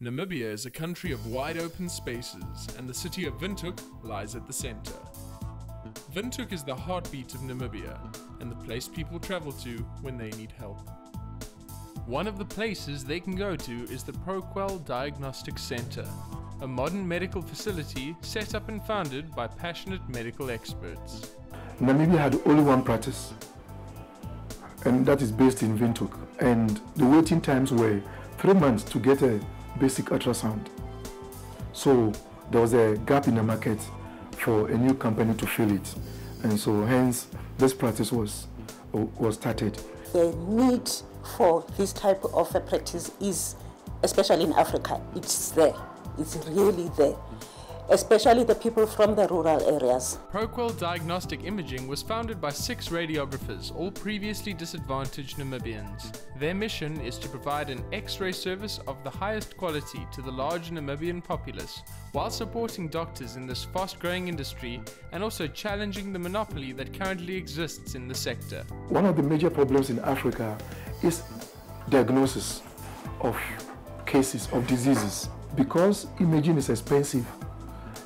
Namibia is a country of wide open spaces, and the city of Windhoek lies at the center. Windhoek is the heartbeat of Namibia, and the place people travel to when they need help. One of the places they can go to is the Proqual Diagnostic Center, a modern medical facility set up and founded by passionate medical experts. Namibia had only one practice, and that is based in Windhoek. And the waiting times were 3 months to get a basic ultrasound. So there was a gap in the market for a new company to fill it. And so hence this practice was started. The need for this type of a practice is, especially in Africa, it's there. It's really there, especially the people from the rural areas. Proqual Diagnostic Imaging was founded by 6 radiographers, all previously disadvantaged Namibians. Their mission is to provide an X-ray service of the highest quality to the large Namibian populace, while supporting doctors in this fast-growing industry and also challenging the monopoly that currently exists in the sector. One of the major problems in Africa is diagnosis of cases of diseases. Because imaging is expensive,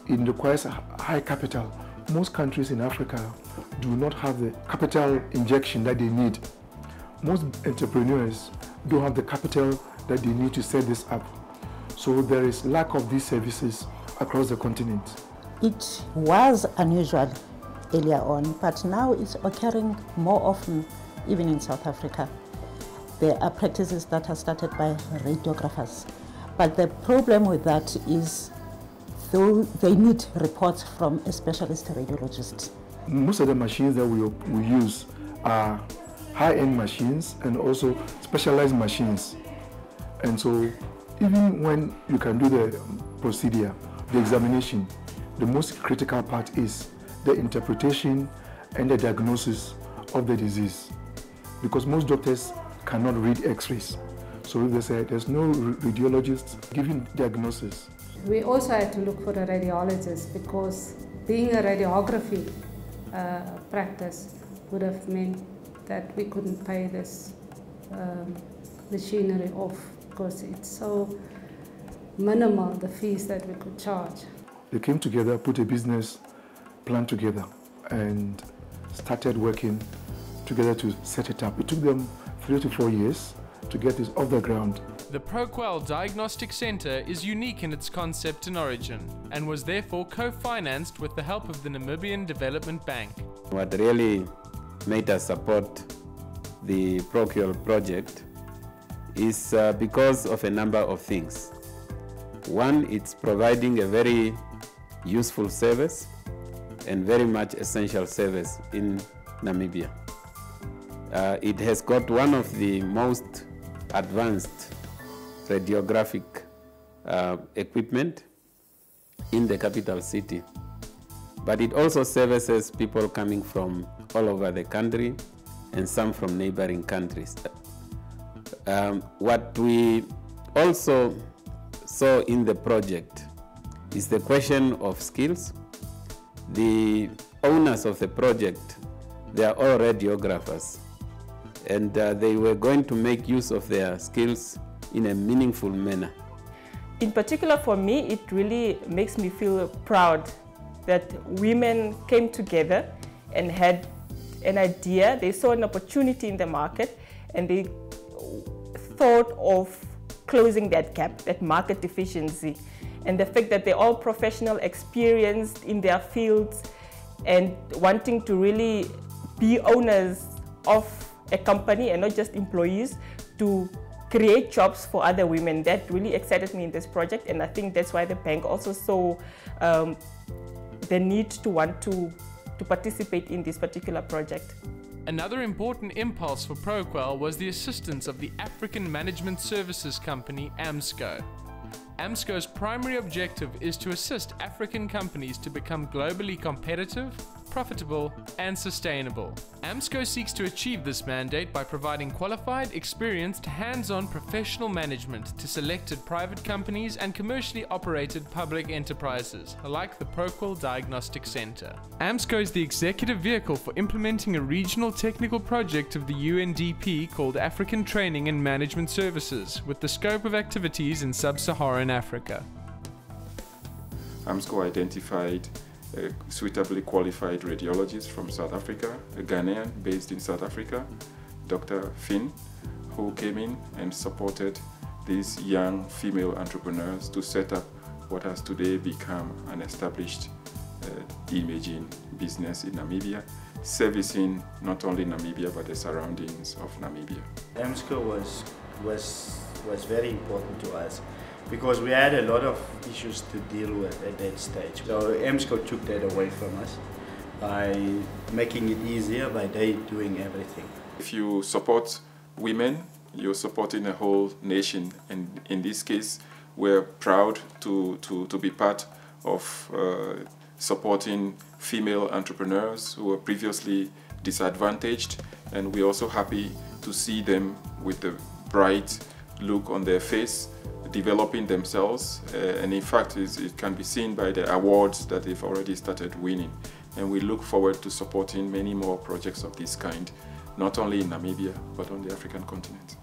it requires a high capital. Most countries in Africa do not have the capital injection that they need. Most entrepreneurs don't have the capital that they need to set this up. So there is lack of these services across the continent. It was unusual earlier on, but now it's occurring more often, even in South Africa. There are practices that are started by radiographers. But the problem with that is they need reports from a specialist radiologist. Most of the machines that we use are high-end machines and also specialized machines. And so even when you can do the procedure, the examination, the most critical part is the interpretation and the diagnosis of the disease. Because most doctors cannot read X-rays. So there's no radiologist giving diagnosis. We also had to look for a radiologist because being a radiography practice would have meant that we couldn't pay this machinery off because it's so minimal, the fees that we could charge. They came together, put a business plan together and started working together to set it up. It took them 3 to 4 years to get this off the ground. The Proqual Diagnostic Center is unique in its concept and origin, and was therefore co-financed with the help of the Namibian Development Bank. What really made us support the Proqual project is because of a number of things. One, it's providing a very useful service and very much essential service in Namibia. It has got one of the most advanced radiographic equipment in the capital city, but it also services people coming from all over the country and some from neighboring countries. What we also saw in the project is the question of skills. The owners of the project, they are all radiographers, and they were going to make use of their skills in a meaningful manner. In particular for me, it really makes me feel proud that women came together and had an idea. They saw an opportunity in the market and they thought of closing that gap, that market deficiency. And the fact that they're all professional, experienced in their fields and wanting to really be owners of a company and not just employees, to create jobs for other women. That really excited me in this project, and I think that's why the bank also saw the need to want to participate in this particular project. Another important impulse for Proqual was the assistance of the African Management Services company AMSCO. AMSCO's primary objective is to assist African companies to become globally competitive, profitable, and sustainable. AMSCO seeks to achieve this mandate by providing qualified, experienced, hands-on professional management to selected private companies and commercially operated public enterprises, like the Proqual Diagnostic Center. AMSCO is the executive vehicle for implementing a regional technical project of the UNDP called African Training and Management Services, with the scope of activities in sub-Saharan Africa. AMSCO identified a suitably qualified radiologist from South Africa, a Ghanaian based in South Africa, Dr. Finn, who came in and supported these young female entrepreneurs to set up what has today become an established imaging business in Namibia, servicing not only Namibia but the surroundings of Namibia. AMSCO was very important to us, because we had a lot of issues to deal with at that stage. So AMSCO took that away from us by making it easier by they doing everything. If you support women, you're supporting a whole nation, and in this case we're proud to be part of supporting female entrepreneurs who were previously disadvantaged, and we're also happy to see them with a bright look on their face, developing themselves, and in fact it can be seen by the awards that they've already started winning. And we look forward to supporting many more projects of this kind, not only in Namibia but on the African continent.